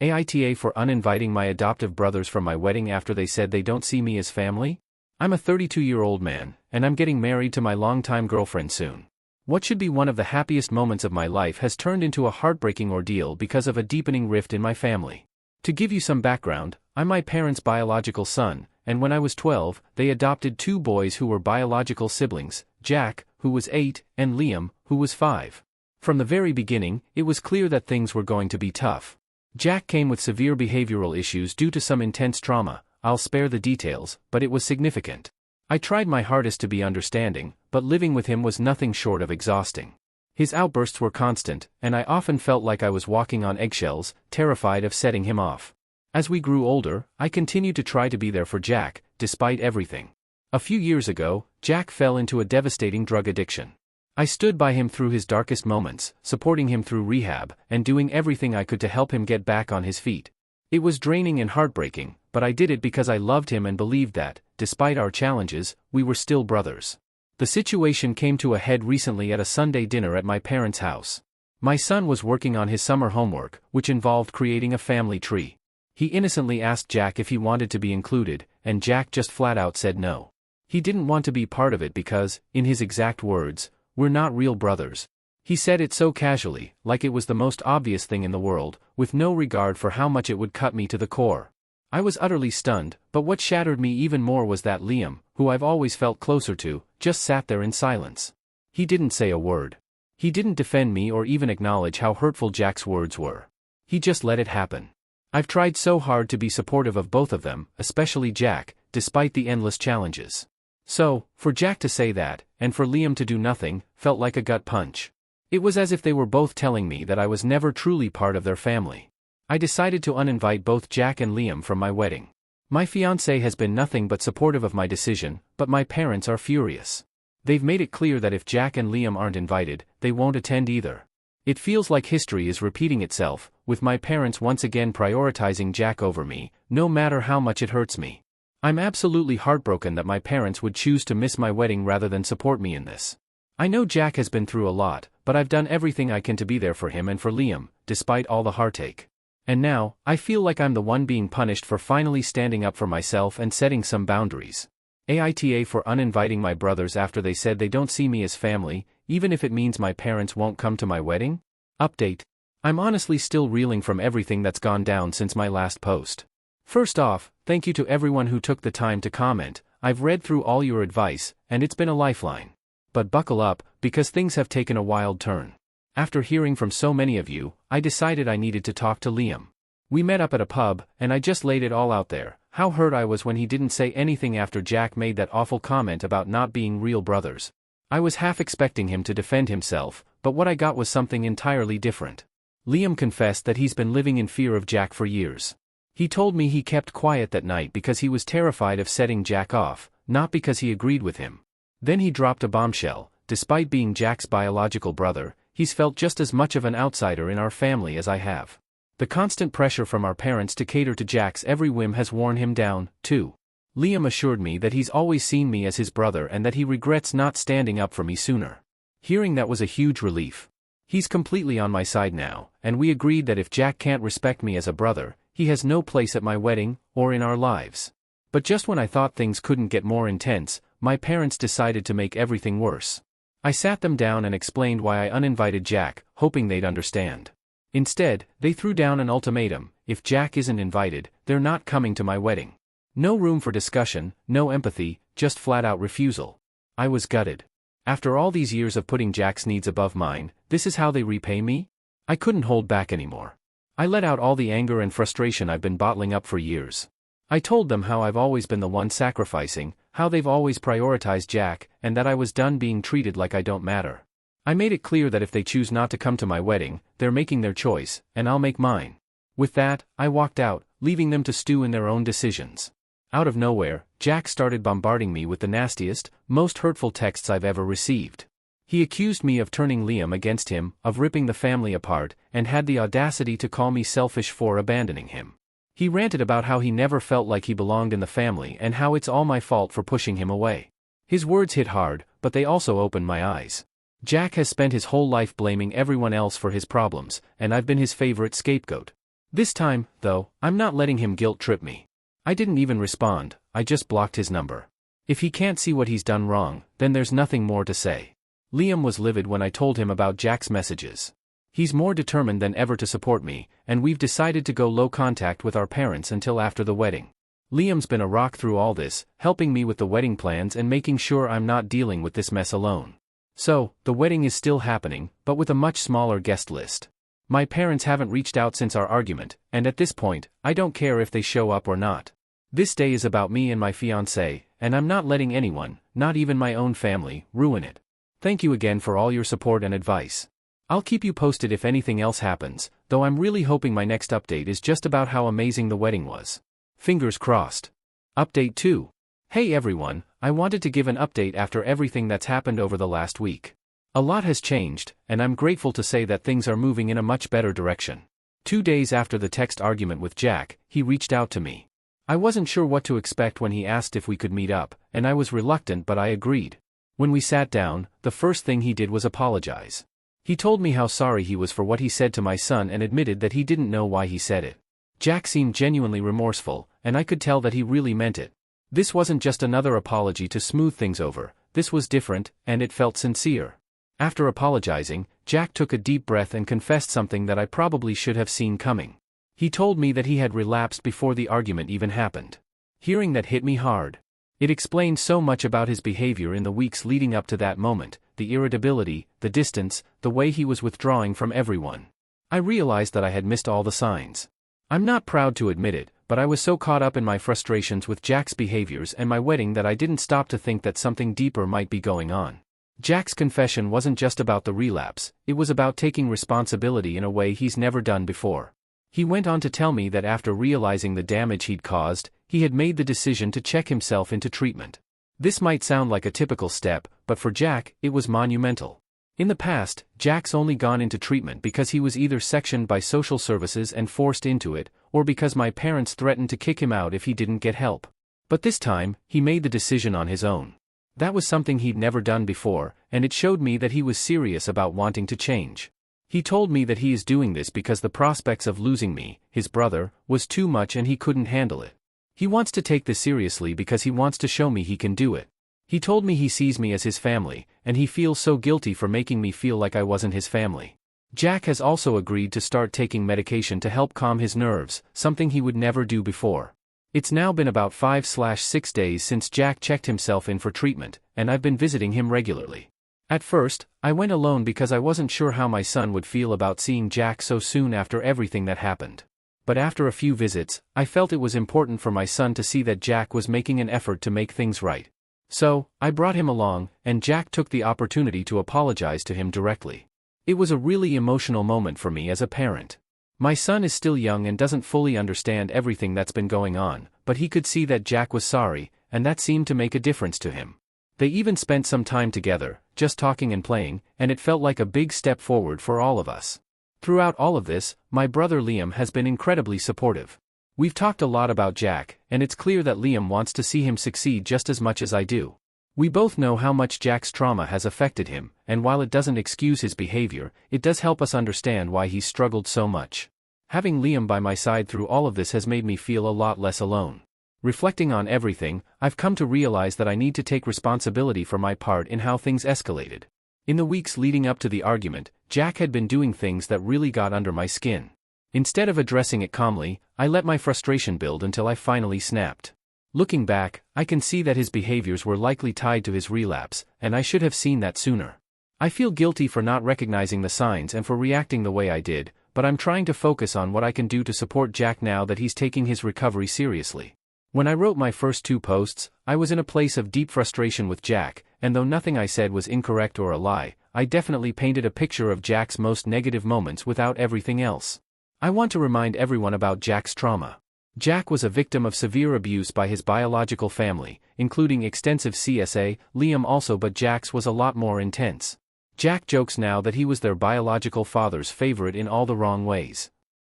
AITA for uninviting my adoptive brothers from my wedding after they said they don't see me as family? I'm a 32-year-old man, and I'm getting married to my longtime girlfriend soon. What should be one of the happiest moments of my life has turned into a heartbreaking ordeal because of a deepening rift in my family. To give you some background, I'm my parents' biological son, and when I was 12, they adopted two boys who were biological siblings, Jack, who was 8, and Liam, who was 5. From the very beginning, it was clear that things were going to be tough. Jack came with severe behavioral issues due to some intense trauma. I'll spare the details, but it was significant. I tried my hardest to be understanding, but living with him was nothing short of exhausting. His outbursts were constant, and I often felt like I was walking on eggshells, terrified of setting him off. As we grew older, I continued to try to be there for Jack, despite everything. A few years ago, Jack fell into a devastating drug addiction. I stood by him through his darkest moments, supporting him through rehab, and doing everything I could to help him get back on his feet. It was draining and heartbreaking, but I did it because I loved him and believed that, despite our challenges, we were still brothers. The situation came to a head recently at a Sunday dinner at my parents' house. My son was working on his summer homework, which involved creating a family tree. He innocently asked Jack if he wanted to be included, and Jack just flat out said no. He didn't want to be part of it because, in his exact words, "We're not real brothers." He said it so casually, like it was the most obvious thing in the world, with no regard for how much it would cut me to the core. I was utterly stunned, but what shattered me even more was that Liam, who I've always felt closer to, just sat there in silence. He didn't say a word. He didn't defend me or even acknowledge how hurtful Jack's words were. He just let it happen. I've tried so hard to be supportive of both of them, especially Jack, despite the endless challenges. So, for Jack to say that, and for Liam to do nothing, felt like a gut punch. It was as if they were both telling me that I was never truly part of their family. I decided to uninvite both Jack and Liam from my wedding. My fiancé has been nothing but supportive of my decision, but my parents are furious. They've made it clear that if Jack and Liam aren't invited, they won't attend either. It feels like history is repeating itself, with my parents once again prioritizing Jack over me, no matter how much it hurts me. I'm absolutely heartbroken that my parents would choose to miss my wedding rather than support me in this. I know Jack has been through a lot, but I've done everything I can to be there for him and for Liam, despite all the heartache. And now, I feel like I'm the one being punished for finally standing up for myself and setting some boundaries. AITA for uninviting my brothers after they said they don't see me as family, even if it means my parents won't come to my wedding? Update. I'm honestly still reeling from everything that's gone down since my last post. First off, thank you to everyone who took the time to comment. I've read through all your advice, and it's been a lifeline. But buckle up, because things have taken a wild turn. After hearing from so many of you, I decided I needed to talk to Liam. We met up at a pub, and I just laid it all out there, how hurt I was when he didn't say anything after Jack made that awful comment about not being real brothers. I was half expecting him to defend himself, but what I got was something entirely different. Liam confessed that he's been living in fear of Jack for years. He told me he kept quiet that night because he was terrified of setting Jack off, not because he agreed with him. Then he dropped a bombshell. Despite being Jack's biological brother, he's felt just as much of an outsider in our family as I have. The constant pressure from our parents to cater to Jack's every whim has worn him down, too. Liam assured me that he's always seen me as his brother and that he regrets not standing up for me sooner. Hearing that was a huge relief. He's completely on my side now, and we agreed that if Jack can't respect me as a brother, he has no place at my wedding, or in our lives. But just when I thought things couldn't get more intense, my parents decided to make everything worse. I sat them down and explained why I uninvited Jack, hoping they'd understand. Instead, they threw down an ultimatum: if Jack isn't invited, they're not coming to my wedding. No room for discussion, no empathy, just flat-out refusal. I was gutted. After all these years of putting Jack's needs above mine, this is how they repay me? I couldn't hold back anymore. I let out all the anger and frustration I've been bottling up for years. I told them how I've always been the one sacrificing, how they've always prioritized Jack, and that I was done being treated like I don't matter. I made it clear that if they choose not to come to my wedding, they're making their choice, and I'll make mine. With that, I walked out, leaving them to stew in their own decisions. Out of nowhere, Jack started bombarding me with the nastiest, most hurtful texts I've ever received. He accused me of turning Liam against him, of ripping the family apart, and had the audacity to call me selfish for abandoning him. He ranted about how he never felt like he belonged in the family and how it's all my fault for pushing him away. His words hit hard, but they also opened my eyes. Jack has spent his whole life blaming everyone else for his problems, and I've been his favorite scapegoat. This time, though, I'm not letting him guilt trip me. I didn't even respond, I just blocked his number. If he can't see what he's done wrong, then there's nothing more to say. Liam was livid when I told him about Jack's messages. He's more determined than ever to support me, and we've decided to go low contact with our parents until after the wedding. Liam's been a rock through all this, helping me with the wedding plans and making sure I'm not dealing with this mess alone. So, the wedding is still happening, but with a much smaller guest list. My parents haven't reached out since our argument, and at this point, I don't care if they show up or not. This day is about me and my fiancée, and I'm not letting anyone, not even my own family, ruin it. Thank you again for all your support and advice. I'll keep you posted if anything else happens, though I'm really hoping my next update is just about how amazing the wedding was. Fingers crossed. Update 2. Hey everyone, I wanted to give an update after everything that's happened over the last week. A lot has changed, and I'm grateful to say that things are moving in a much better direction. 2 days after the text argument with Jack, he reached out to me. I wasn't sure what to expect when he asked if we could meet up, and I was reluctant but I agreed. When we sat down, the first thing he did was apologize. He told me how sorry he was for what he said to my son and admitted that he didn't know why he said it. Jack seemed genuinely remorseful, and I could tell that he really meant it. This wasn't just another apology to smooth things over, this was different, and it felt sincere. After apologizing, Jack took a deep breath and confessed something that I probably should have seen coming. He told me that he had relapsed before the argument even happened. Hearing that hit me hard. It explained so much about his behavior in the weeks leading up to that moment, the irritability, the distance, the way he was withdrawing from everyone. I realized that I had missed all the signs. I'm not proud to admit it, but I was so caught up in my frustrations with Jack's behaviors and my wedding that I didn't stop to think that something deeper might be going on. Jack's confession wasn't just about the relapse, it was about taking responsibility in a way he's never done before. He went on to tell me that after realizing the damage he'd caused, he had made the decision to check himself into treatment. This might sound like a typical step, but for Jack, it was monumental. In the past, Jack's only gone into treatment because he was either sectioned by social services and forced into it, or because my parents threatened to kick him out if he didn't get help. But this time, he made the decision on his own. That was something he'd never done before, and it showed me that he was serious about wanting to change. He told me that he is doing this because the prospects of losing me, his brother, was too much and he couldn't handle it. He wants to take this seriously because he wants to show me he can do it. He told me he sees me as his family, and he feels so guilty for making me feel like I wasn't his family. Jack has also agreed to start taking medication to help calm his nerves, something he would never do before. It's now been about 5-6 days since Jack checked himself in for treatment, and I've been visiting him regularly. At first, I went alone because I wasn't sure how my son would feel about seeing Jack so soon after everything that happened. But after a few visits, I felt it was important for my son to see that Jack was making an effort to make things right. So, I brought him along, and Jack took the opportunity to apologize to him directly. It was a really emotional moment for me as a parent. My son is still young and doesn't fully understand everything that's been going on, but he could see that Jack was sorry, and that seemed to make a difference to him. They even spent some time together, just talking and playing, and it felt like a big step forward for all of us. Throughout all of this, my brother Liam has been incredibly supportive. We've talked a lot about Jack, and it's clear that Liam wants to see him succeed just as much as I do. We both know how much Jack's trauma has affected him, and while it doesn't excuse his behavior, it does help us understand why he's struggled so much. Having Liam by my side through all of this has made me feel a lot less alone. Reflecting on everything, I've come to realize that I need to take responsibility for my part in how things escalated. In the weeks leading up to the argument, Jack had been doing things that really got under my skin. Instead of addressing it calmly, I let my frustration build until I finally snapped. Looking back, I can see that his behaviors were likely tied to his relapse, and I should have seen that sooner. I feel guilty for not recognizing the signs and for reacting the way I did, but I'm trying to focus on what I can do to support Jack now that he's taking his recovery seriously. When I wrote my first 2 posts, I was in a place of deep frustration with Jack, and though nothing I said was incorrect or a lie, I definitely painted a picture of Jack's most negative moments without everything else. I want to remind everyone about Jack's trauma. Jack was a victim of severe abuse by his biological family, including extensive CSA, Liam also, but Jack's was a lot more intense. Jack jokes now that he was their biological father's favorite in all the wrong ways.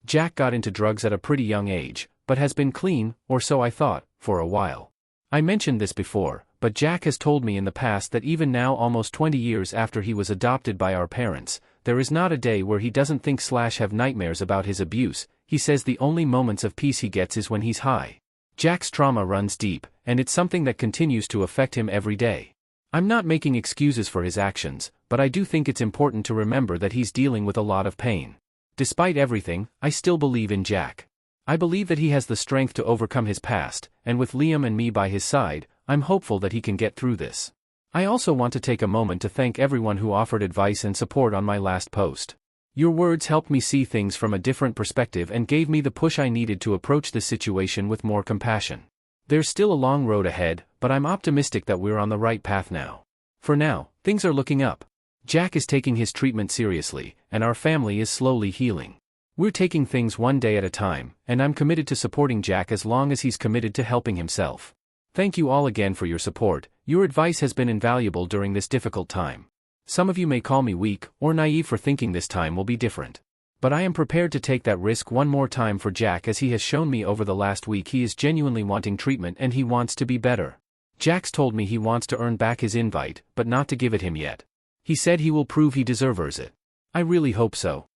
Jack got into drugs at a pretty young age, but has been clean, or so I thought, for a while. I mentioned this before, but Jack has told me in the past that even now, almost 20 years after he was adopted by our parents, there is not a day where he doesn't think/have nightmares about his abuse. he says the only moments of peace he gets is when he's high. Jack's trauma runs deep, and it's something that continues to affect him every day. I'm not making excuses for his actions, but I do think it's important to remember that he's dealing with a lot of pain. Despite everything, I still believe in Jack. I believe that he has the strength to overcome his past, and with Liam and me by his side, I'm hopeful that he can get through this. I also want to take a moment to thank everyone who offered advice and support on my last post. Your words helped me see things from a different perspective and gave me the push I needed to approach this situation with more compassion. There's still a long road ahead, but I'm optimistic that we're on the right path now. For now, things are looking up. Jack is taking his treatment seriously, and our family is slowly healing. We're taking things one day at a time, and I'm committed to supporting Jack as long as he's committed to helping himself. Thank you all again for your support. Your advice has been invaluable during this difficult time. Some of you may call me weak or naive for thinking this time will be different. But I am prepared to take that risk one more time for Jack, as he has shown me over the last week he is genuinely wanting treatment and he wants to be better. Jack's told me he wants to earn back his invite, but not to give it him yet. He said he will prove he deserves it. I really hope so.